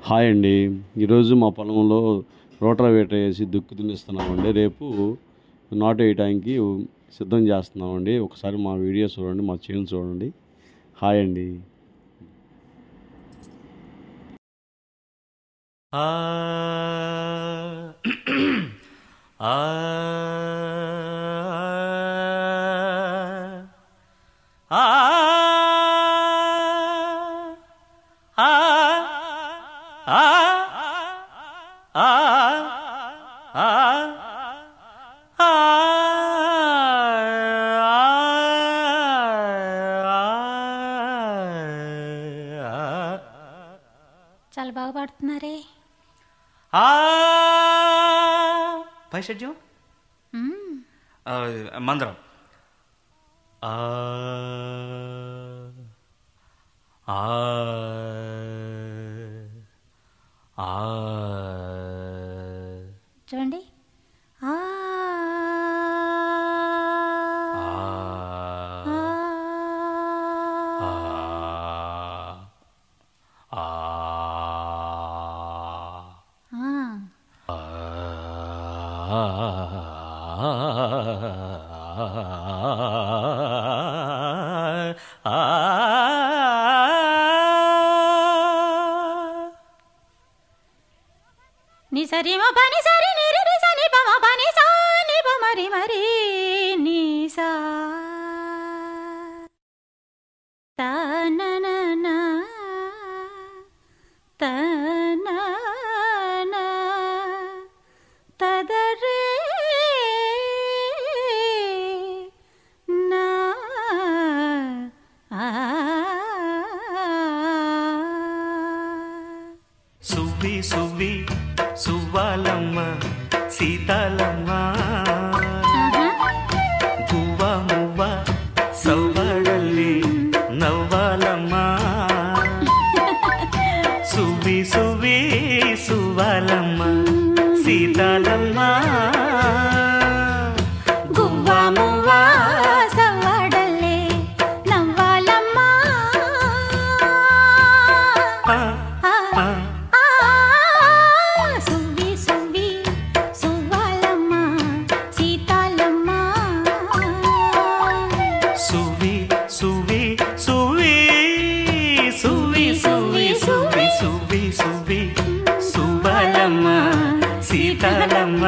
Hi అండి. ఈరోజు మా పొలంలో రోటావేటర్ వేసి దుక్కి దున్నిస్తున్నామండి. రేపు నాటు వేయడానికి సిద్ధం చేస్తున్నామండి. ఒకసారి మా వీడియో చూడండి, మా ఛానల్ చూడండి. హాయ్ అండి. చాలా బాగా పాడుతున్నారే. పైషడ్యం మందరం చూడండి. ని సరి మ పని సరి ని రి రి సని ప మ పని సా ని ప మరి మరి ని సా త న న న త న న త ద రే నా సువ్వి సువ్వి సువ్వాలమ్మ సీతాలమ్మ గువ్వ మువ్వ సవ్వడల్లి నవ్వాలమ్మ సువ్వి సువ్వి సువ్వాలమ్మ సీతాలమ్మ గువ్వ మువ్వ సవ్వడల్లి నవ్వాలమ్మ సువ్వి సువ్వి సువ్వాలమ్మ సీతాలమ్మ సువ్వి సువ్వి సువ్వి సువ్వి సువ్వి సువ్వి సువ్వి సువ్వి సువ్వాలమ్మ సీతాలమ్మ